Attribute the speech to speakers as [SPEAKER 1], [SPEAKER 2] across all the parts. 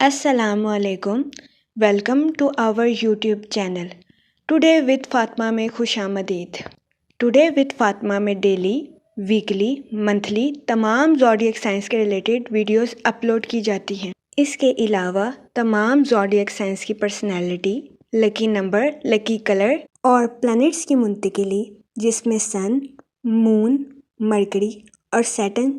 [SPEAKER 1] السلام علیکم، welcome to our YouTube channel today with Fatima میں خوش آمدید۔ ٹوڈے وتھ فاطمہ میں ڈیلی، ویکلی، منتھلی تمام زوڈیک سائنس کے ریلیٹڈ ویڈیوز اپلوڈ کی جاتی ہیں۔ اس کے علاوہ تمام زوڈیک سائنس کی personality, lucky number, lucky colour اور پلانٹس کی منتقلی، جس میں سن، مون، مرکری اور سیٹرن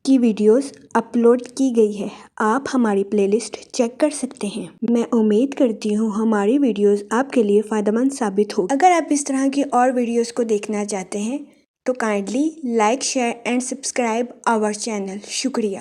[SPEAKER 1] کی ویڈیوز اپلوڈ کی گئی ہے۔ آپ ہماری پلے لسٹ چیک کر سکتے ہیں۔ میں امید کرتی ہوں ہماری ویڈیوز آپ کے لیے فائدہ مند ثابت ہوگی۔ اگر آپ اس طرح کی اور ویڈیوز کو دیکھنا چاہتے ہیں تو kindly like, share and subscribe our channel. شکریہ۔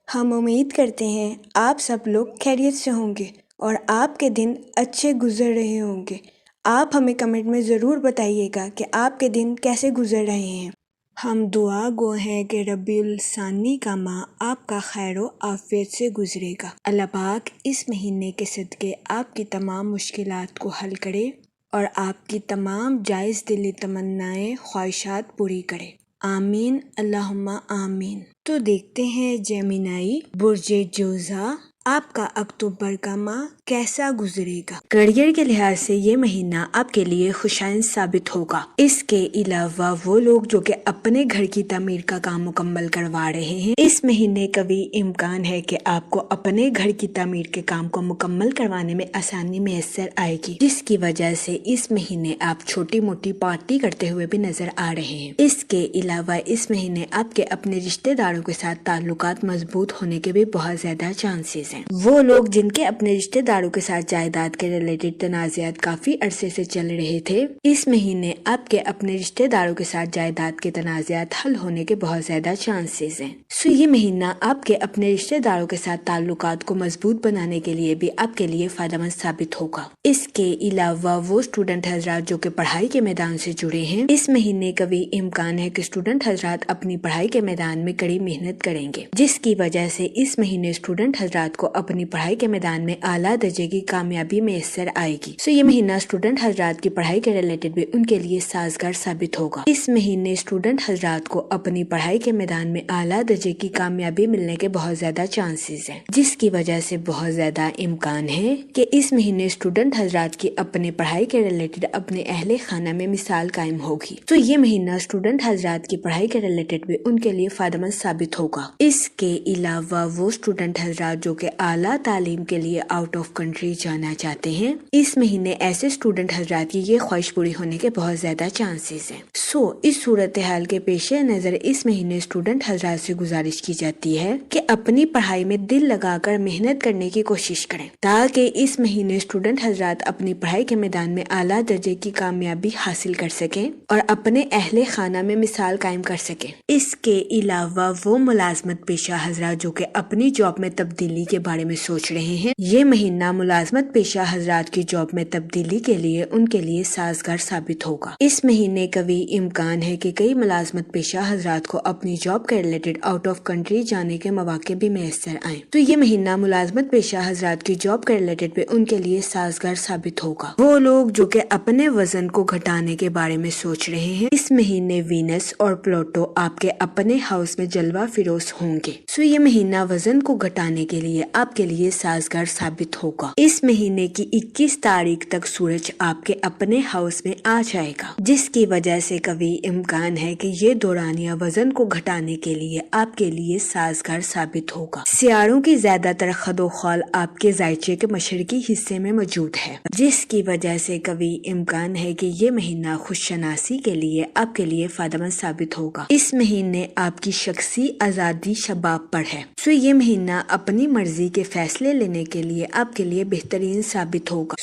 [SPEAKER 1] ہم امید کرتے ہیں آپ سب لوگ خیریت سے ہوں گے اور آپ کے دن اچھے گزر رہے ہوں گے۔ آپ ہمیں کمنٹ میں ضرور بتائیے گا کہ آپ کے دن کیسے گزر رہے ہیں۔ ہم دعا گو ہیں کہ ربیع الثانی کا ماہ آپ کا خیر و عافیت سے گزرے گا۔ اللہ پاک اس مہینے کے صدقے آپ کی تمام مشکلات کو حل کرے اور آپ کی تمام جائز دلی تمنائیں، خواہشات پوری کرے۔ آمین، اللہم آمین۔ تو دیکھتے ہیں جیمینائی برج جوزا آپ کا اکتوبر کا ماہ کیسا گزرے گا۔ کیریئر کے لحاظ سے یہ مہینہ آپ کے لیے خوشائن ثابت ہوگا۔ اس کے علاوہ وہ لوگ جو کہ اپنے گھر کی تعمیر کا کام مکمل کروا رہے ہیں، اس مہینے قوی امکان ہے کہ آپ کو اپنے گھر کی تعمیر کے کام کو مکمل کروانے میں آسانی میسر آئے گی، جس کی وجہ سے اس مہینے آپ چھوٹی موٹی پارٹی کرتے ہوئے بھی نظر آ رہے ہیں۔ اس کے علاوہ اس مہینے آپ کے اپنے رشتہ داروں کے ساتھ تعلقات مضبوط ہونے کے بھی بہت زیادہ چانسز ہیں۔ وہ لوگ جن کے اپنے رشتہ داروں کے ساتھ جائیداد کے ریلیٹڈ تنازعات کافی عرصے سے چل رہے تھے، اس مہینے آپ کے اپنے رشتہ داروں کے ساتھ جائیداد کے تنازعات حل ہونے کے بہت زیادہ چانسز ہیں۔ یہ مہینہ آپ کے اپنے رشتہ داروں کے ساتھ تعلقات کو مضبوط بنانے کے لیے بھی آپ کے لیے فائدہ مند ثابت ہوگا۔ اس کے علاوہ وہ اسٹوڈنٹ حضرات جو کہ پڑھائی کے میدان سے جڑے ہیں، اس مہینے قوی امکان ہے کہ اسٹوڈنٹ حضرات اپنی پڑھائی کے میدان میں کڑی محنت کریں گے، جس کی وجہ سے اس مہینے اسٹوڈنٹ حضرات کو اپنی پڑھائی کے میدان میں اعلیٰ درجے کی کامیابی میسر آئے گی۔ یہ مہینہ اسٹوڈنٹ حضرات کی پڑھائی کے ریلیٹڈ بھی ان کے لیے سازگار ثابت ہوگا۔ اس مہینے اسٹوڈنٹ حضرات کو اپنی پڑھائی کے میدان میں اعلیٰ درجے کی کامیابی ملنے کے بہت زیادہ چانسز ہیں، جس کی وجہ سے بہت زیادہ امکان ہے کہ اس مہینے اسٹوڈنٹ حضرات کی اپنے پڑھائی کے ریلیٹڈ اپنے اہل خانہ میں مثال قائم ہوگی۔ یہ مہینہ اسٹوڈنٹ حضرات کی پڑھائی کے ریلیٹڈ بھی ان کے لیے فائدہ مند ثابت ہوگا۔ اس کے علاوہ وہ اسٹوڈنٹ حضرات جو کہ اعلیٰ تعلیم کے لیے آؤٹ آف کنٹری جانا چاہتے ہیں، اس مہینے ایسے اسٹوڈنٹ حضرات کی یہ خواہش پوری ہونے کے بہت زیادہ چانسز ہیں۔ اس صورتحال کے پیش نظر اس مہینے اسٹوڈنٹ حضرات سے گزارش کی جاتی ہے کہ اپنی پڑھائی میں دل لگا کر محنت کرنے کی کوشش کریں، تاکہ اس مہینے اسٹوڈنٹ حضرات اپنی پڑھائی کے میدان میں اعلیٰ درجے کی کامیابی حاصل کر سکیں اور اپنے اہل خانہ میں مثال قائم کر سکیں۔ اس کے علاوہ وہ ملازمت پیشہ حضرات جو کہ اپنی جاب میں تبدیلی کے بارے میں سوچ رہے ہیں، یہ مہینہ ملازمت پیشہ حضرات کی جاب میں تبدیلی کے لیے ان کے لیے سازگار ثابت ہوگا۔ اس مہینے قوی امکان ہے کہ کئی ملازمت پیشہ حضرات کو اپنی جاب کے ریلیٹڈ آؤٹ آف کنٹری جانے کے مواقع بھی میسر آئیں۔ یہ مہینہ ملازمت پیشہ حضرات کی جاب کے ریلیٹڈ بھی ان کے لیے سازگار ثابت ہوگا۔ وہ لوگ جو کہ اپنے وزن کو گھٹانے کے بارے میں سوچ رہے ہیں، اس مہینے وینس اور پلوٹو آپ کے اپنے ہاؤس میں جلوہ فروز ہوں گے۔ یہ مہینہ وزن کو گھٹانے کے لیے آپ کے لیے سازگار ثابت ہوگا۔ اس مہینے کی 21 تاریخ تک سورج آپ کے اپنے ہاؤس میں آ جائے گا، جس کی وجہ سے قوی امکان ہے کہ یہ دورانیہ وزن کو گھٹانے کے لیے آپ کے لیے سازگار ثابت ہوگا۔ سیاروں کی زیادہ تر خد و خال آپ کے ذائچے کے مشرقی حصے میں موجود ہے، جس کی وجہ سے قوی امکان ہے کہ یہ مہینہ خوش شناسی کے لیے آپ کے لیے فائدہ مند ثابت ہوگا۔ اس مہینے آپ کی شخصی آزادی شباب پر ہے، یہ مہینہ اپنی مرضی کے فیصلے لینے کے لیے آپ کے لیے بہترین ثابت ہوگا۔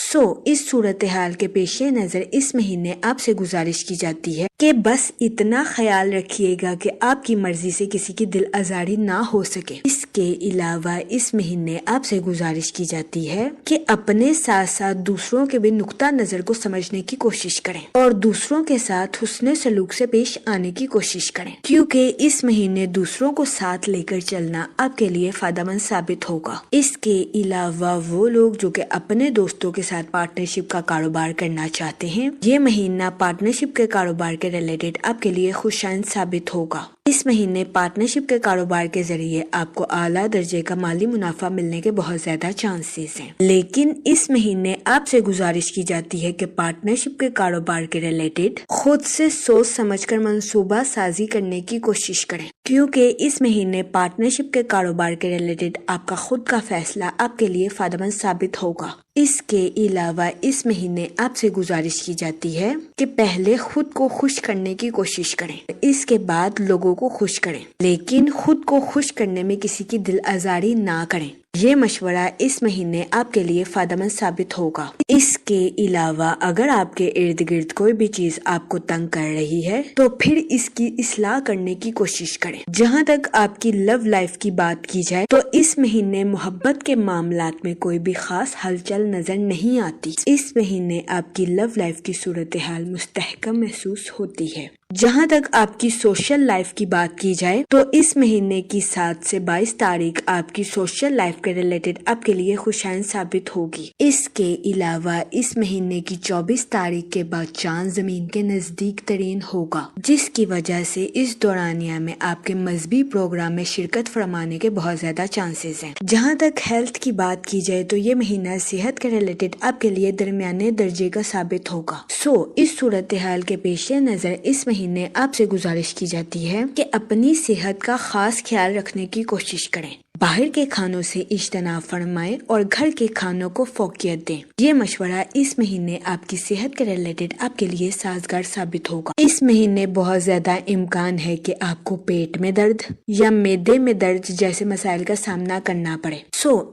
[SPEAKER 1] اس صورتحال کے پیش نظر اس مہینے آپ سے گزارش کی جاتی ہے کہ بس اتنا خیال رکھیے گا کہ آپ کی مرضی سے کسی کی دل آزاری نہ ہو سکے۔ اس کے علاوہ اس مہینے آپ سے گزارش کی جاتی ہے کہ اپنے ساتھ ساتھ دوسروں کے بھی نقطہ نظر کو سمجھنے کی کوشش کریں اور دوسروں کے ساتھ حسن سلوک سے پیش آنے کی کوشش کریں، کیونکہ اس مہینے دوسروں کو ساتھ لے کر چلنا آپ کے لیے فائدہ مند ثابت ہوگا۔ اس کے علاوہ وہ لوگ جو کہ اپنے دوستوں کے ساتھ پارٹنرشپ کا کاروبار کرنا چاہتے ہیں، یہ مہینہ پارٹنرشپ کے کاروبار کے ریلیٹڈ آپ کے لیے خوشائن ثابت ہوگا۔ اس مہینے پارٹنرشپ کے کاروبار کے ذریعے آپ کو اعلیٰ درجے کا مالی منافع ملنے کے بہت زیادہ چانسز ہیں، لیکن اس مہینے آپ سے گزارش کی جاتی ہے کہ پارٹنرشپ کے کاروبار کے ریلیٹڈ خود سے سوچ سمجھ کر منصوبہ سازی کرنے کی کوشش کریں، کیونکہ اس مہینے پارٹنرشپ کے کاروبار کے ریلیٹڈ آپ کا خود کا فیصلہ آپ کے لیے فائدہ مند ثابت ہوگا۔ اس کے علاوہ اس مہینے آپ سے گزارش کی جاتی ہے کہ پہلے خود کو خوش کرنے کی کوشش کریں، اس کے بعد لوگوں کو خوش کریں، لیکن خود کو خوش کرنے میں کسی کی دل آزاری نہ کریں۔ یہ مشورہ اس مہینے آپ کے لیے فائدہ مند ثابت ہوگا۔ اس کے علاوہ اگر آپ کے ارد گرد کوئی بھی چیز آپ کو تنگ کر رہی ہے تو پھر اس کی اصلاح کرنے کی کوشش کریں۔ جہاں تک آپ کی لو لائف کی بات کی جائے تو اس مہینے محبت کے معاملات میں کوئی بھی خاص ہلچل نظر نہیں آتی۔ اس مہینے آپ کی لو لائف کی صورتحال مستحکم محسوس ہوتی ہے۔ جہاں تک آپ کی سوشل لائف کی بات کی جائے تو اس مہینے کی 7 سے 22 تاریخ آپ کی سوشل لائف کے ریلیٹڈ آپ کے لیے خوشائن ثابت ہوگی۔ اس کے علاوہ اس مہینے کی 24 تاریخ کے بعد چاند زمین کے نزدیک ترین ہوگا، جس کی وجہ سے اس دورانیہ میں آپ کے مذہبی پروگرام میں شرکت فرمانے کے بہت زیادہ چانسز ہیں۔ جہاں تک ہیلتھ کی بات کی جائے تو یہ مہینہ صحت کے ریلیٹڈ آپ کے لیے درمیانے درجے کا ثابت ہوگا۔ اس صورتحال کے پیش نظر اس مہینے آپ سے گزارش کی جاتی ہے کہ اپنی صحت کا خاص خیال رکھنے کی کوشش کریں، باہر کے کھانوں سے اجتناب فرمائیں اور گھر کے کھانوں کو فوقیت دیں۔ یہ مشورہ اس مہینے آپ کی صحت کے ریلیٹڈ آپ کے لیے سازگار ثابت ہوگا۔ اس مہینے بہت زیادہ امکان ہے کہ آپ کو پیٹ میں درد یا معدے میں درد جیسے مسائل کا سامنا کرنا پڑے۔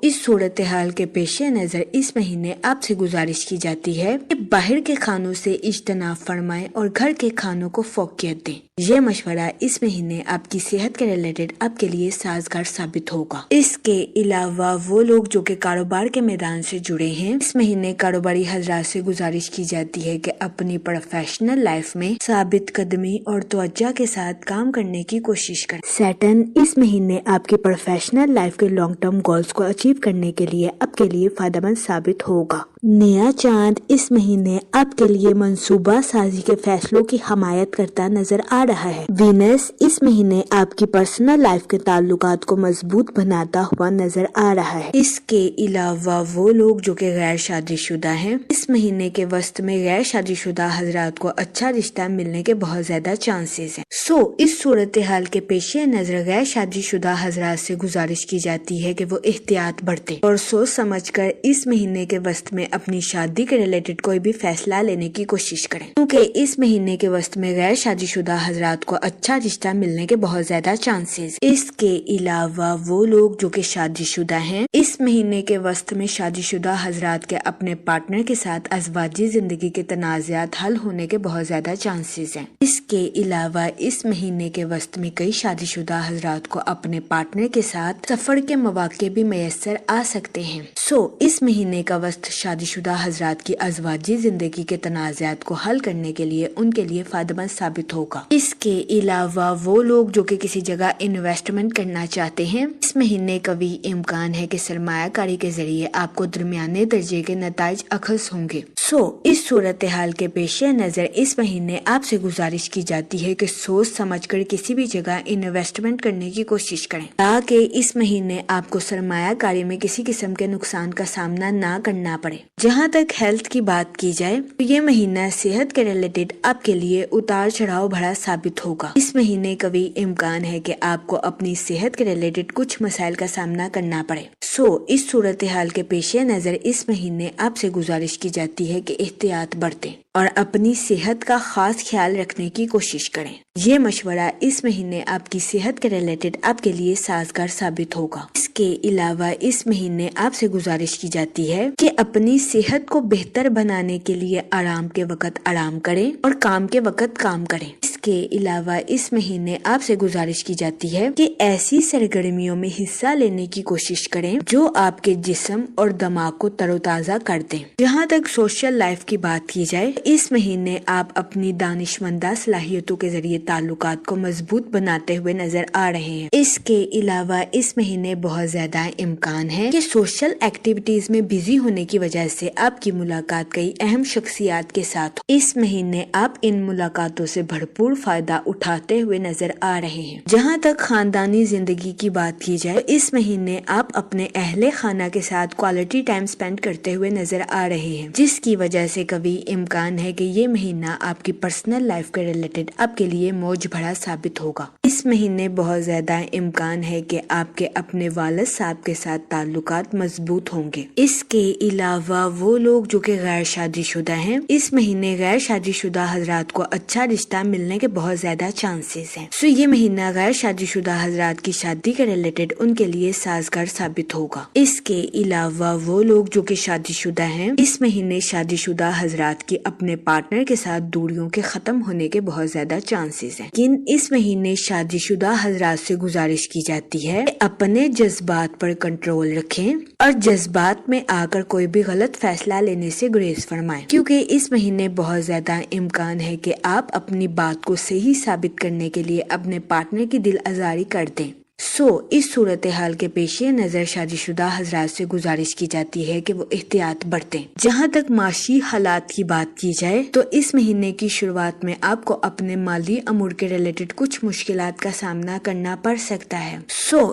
[SPEAKER 1] اس صورتحال کے پیش نظر اس مہینے آپ سے گزارش کی جاتی ہے کہ باہر کے کھانوں سے اجتناب فرمائیں اور گھر کے کھانوں کو فوقیت دیں۔ یہ مشورہ اس مہینے آپ کی صحت کے ریلیٹڈ آپ کے لیے سازگار ثابت ہوگا۔ اس کے علاوہ وہ لوگ جو کہ کاروبار کے میدان سے جڑے ہیں، اس مہینے کاروباری حضرات سے گزارش کی جاتی ہے کہ اپنی پروفیشنل لائف میں ثابت قدمی اور توجہ کے ساتھ کام کرنے کی کوشش کریں۔ سیٹرن اس مہینے آپ کی پروفیشنل لائف کے لانگ ٹرم گولز کو اچیو کرنے کے لیے آپ کے لیے فائدہ مند ثابت ہوگا۔ نیا چاند اس مہینے آپ کے لیے منصوبہ سازی کے فیصلوں کی حمایت کرتا نظر آ رہا ہے۔ وینس اس مہینے آپ کی پرسنل لائف کے تعلقات کو مضبوط بناتا ہوا نظر آ رہا ہے۔ اس کے علاوہ وہ لوگ جو کہ غیر شادی شدہ ہیں، اس مہینے کے وسط میں غیر شادی شدہ حضرات کو اچھا رشتہ ملنے کے بہت زیادہ چانسز ہیں۔ اس صورتحال کے پیش نظر غیر شادی شدہ حضرات سے گزارش کی جاتی ہے کہ وہ احتیاط برتیں اور سوچ سمجھ کر اس مہینے کے وسط میں اپنی شادی کے ریلیٹڈ کوئی بھی فیصلہ لینے کی کوشش کریں، کیونکہ اس مہینے کے وسط میں غیر شادی شدہ حضرات کو اچھا رشتہ ملنے کے بہت زیادہ چانسز۔ اس کے علاوہ وہ لوگ جو کہ شادی شدہ ہیں، اس مہینے کے وسط میں شادی شدہ حضرات کے اپنے پارٹنر کے ساتھ ازواجی زندگی کے تنازعات حل ہونے کے بہت زیادہ چانسز ہیں۔ اس کے علاوہ اس مہینے کے وسط میں کئی شادی شدہ حضرات کو اپنے پارٹنر کے ساتھ سفر کے مواقع بھی میسر آ سکتے ہیں۔ اس مہینے کا وسط شادی شدہ حضرات کی ازواجی زندگی کے تنازعات کو حل کرنے کے لیے ان کے لیے فائدہ مند ثابت ہوگا۔ اس کے علاوہ وہ لوگ جو کہ کسی جگہ انویسٹمنٹ کرنا چاہتے ہیں، اس مہینے قوی امکان ہے کہ سرمایہ کاری کے ذریعے آپ کو درمیانے درجے کے نتائج اخذ ہوں گے۔ اس صورتحال کے پیش نظر اس مہینے آپ سے گزارش کی جاتی ہے کہ سوچ سمجھ کر کسی بھی جگہ انویسٹمنٹ کرنے کی کوشش کریں، تاکہ اس مہینے آپ کو سرمایہ کاری میں کسی قسم کے نقصان کا سامنا نہ کرنا پڑے۔ جہاں تک ہیلتھ کی بات کی جائے تو یہ مہینہ صحت کے ریلیٹڈ آپ کے لیے اتار چڑھاؤ بھرا ثابت ہوگا۔ اس مہینے قوی امکان ہے کہ آپ کو اپنی صحت کے ریلیٹڈ کچھ مسائل کا سامنا کرنا پڑے۔ اس صورتحال کے پیش نظر اس مہینے آپ سے گزارش کی جاتی ہے کہ احتیاط برتیں اور اپنی صحت کا خاص خیال رکھنے کی کوشش کریں۔ یہ مشورہ اس مہینے آپ کی صحت کے ریلیٹڈ آپ کے لیے سازگار ثابت ہوگا۔ اس کے علاوہ اس مہینے آپ سے گزارش کی جاتی ہے کہ اپنی صحت کو بہتر بنانے کے لیے آرام کے وقت آرام کریں اور کام کے وقت کام کریں۔ اس کے علاوہ اس مہینے آپ سے گزارش کی جاتی ہے کہ ایسی سرگرمیوں میں حصہ لینے کی کوشش کریں جو آپ کے جسم اور دماغ کو تر و تازہ کر دیں۔ جہاں تک سوشل لائف کی بات کی جائے، اس مہینے آپ اپنی دانشمندہ صلاحیتوں کے ذریعے تعلقات کو مضبوط بناتے ہوئے نظر آ رہے ہیں۔ اس کے علاوہ اس مہینے بہت زیادہ امکان ہے کہ سوشل ایکٹیویٹیز میں بزی ہونے کی وجہ سے آپ کی ملاقات کئی اہم شخصیات کے ساتھ ہو۔ اس مہینے آپ ان ملاقاتوں سے بھرپور بھرپور فائدہ اٹھاتے ہوئے نظر آ رہے ہیں۔ جہاں تک خاندانی زندگی کی بات کی جائے تو اس مہینے آپ اپنے اہل خانہ کے ساتھ کوالٹی ٹائم سپینڈ کرتے ہوئے نظر آ رہے ہیں، جس کی وجہ سے کبھی امکان ہے کہ یہ مہینہ آپ کی پرسنل لائف کے ریلیٹڈ آپ کے لیے موج بھرا ثابت ہوگا۔ اس مہینے بہت زیادہ امکان ہے کہ آپ کے اپنے والد صاحب کے ساتھ تعلقات مضبوط ہوں گے۔ اس کے علاوہ وہ لوگ جو کہ غیر شادی شدہ ہیں، اس مہینے غیر شادی شدہ حضرات کو اچھا رشتہ ملنے کے بہت زیادہ چانسز ہیں۔ سو یہ مہینہ غیر شادی شدہ حضرات کی شادی کے ریلیٹڈ ان کے لیے سازگار ثابت ہوگا۔ اس کے علاوہ وہ لوگ جو کہ شادی شدہ ہیں، اس مہینے شادی شدہ حضرات کی اپنے پارٹنر کے ساتھ دوریوں کے ختم ہونے کے بہت زیادہ چانسز ہیں، لیکن اس مہینے شادی شدہ حضرات سے گزارش کی جاتی ہے کہ اپنے جذبات پر کنٹرول رکھیں اور جذبات میں آ کر کوئی بھی غلط فیصلہ لینے سے گریز فرمائیں، کیونکہ اس مہینے بہت زیادہ امکان ہے کہ آپ اپنی بات کو صحیح ثابت کرنے کے لیے اپنے پارٹنر کی دل آزاری کر دیں۔ اس صورتحال کے پیش نظر شادی شدہ حضرات سے گزارش کی جاتی ہے کہ وہ احتیاط برتیں۔ جہاں تک معاشی حالات کی بات کی جائے تو اس مہینے کی شروعات میں آپ کو اپنے مالی امور کے ریلیٹڈ کچھ مشکلات کا سامنا کرنا پڑ سکتا ہے۔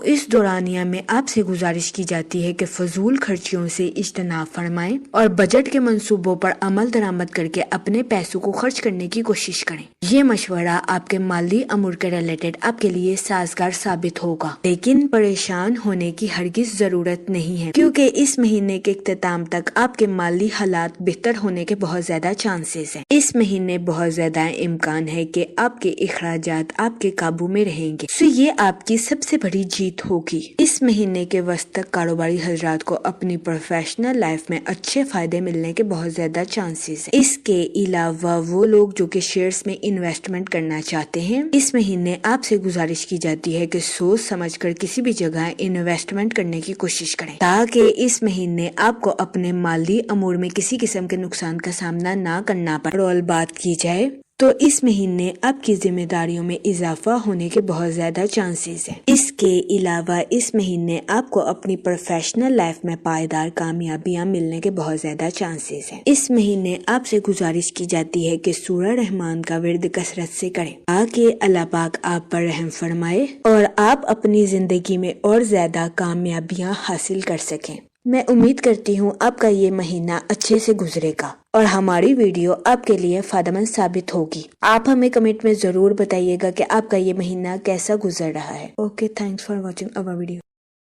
[SPEAKER 1] اس دورانیہ میں آپ سے گزارش کی جاتی ہے کہ فضول خرچیوں سے اجتناب فرمائیں اور بجٹ کے منصوبوں پر عمل درآمد کر کے اپنے پیسوں کو خرچ کرنے کی کوشش کریں۔ یہ مشورہ آپ کے مالی امور کے ریلیٹڈ آپ کے لیے سازگار ثابت ہوگا، لیکن پریشان ہونے کی ہرگز ضرورت نہیں ہے، کیونکہ اس مہینے کے اختتام تک آپ کے مالی حالات بہتر ہونے کے بہت زیادہ چانسز ہیں۔ اس مہینے بہت زیادہ امکان ہے کہ آپ کے اخراجات آپ کے قابو میں رہیں گے، یہ آپ کی سب سے بڑی جیت ہوگی۔ اس مہینے کے وسط تک کاروباری حضرات کو اپنی پروفیشنل لائف میں اچھے فائدے ملنے کے بہت زیادہ چانسز ہیں۔ اس کے علاوہ وہ لوگ جو کہ شیئرز میں انویسٹمنٹ کرنا چاہتے ہیں، اس مہینے آپ سے گزارش کی جاتی ہے کہ سوچ سمجھ کر کسی بھی جگہ انویسٹمنٹ کرنے کی کوشش کریں، تاکہ اس مہینے آپ کو اپنے مالی امور میں کسی قسم کے نقصان کا سامنا نہ کرنا پڑے۔ اور بات کی جائے تو اس مہینے آپ کی ذمہ داریوں میں اضافہ ہونے کے بہت زیادہ چانسز ہیں۔ اس کے علاوہ اس مہینے آپ کو اپنی پروفیشنل لائف میں پائیدار کامیابیاں ملنے کے بہت زیادہ چانسز ہیں۔ اس مہینے آپ سے گزارش کی جاتی ہے کہ سورہ رحمان کا ورد کثرت سے کریں، تاکہ اللہ پاک آپ پر رحم فرمائے اور آپ اپنی زندگی میں اور زیادہ کامیابیاں حاصل کر سکیں۔ میں امید کرتی ہوں آپ کا یہ مہینہ اچھے سے گزرے گا اور ہماری ویڈیو آپ کے لیے فائدہ مند ثابت ہوگی۔ آپ ہمیں کمنٹ میں ضرور بتائیے گا کہ آپ کا یہ مہینہ کیسا گزر رہا ہے۔ Okay, thanks for watching our video.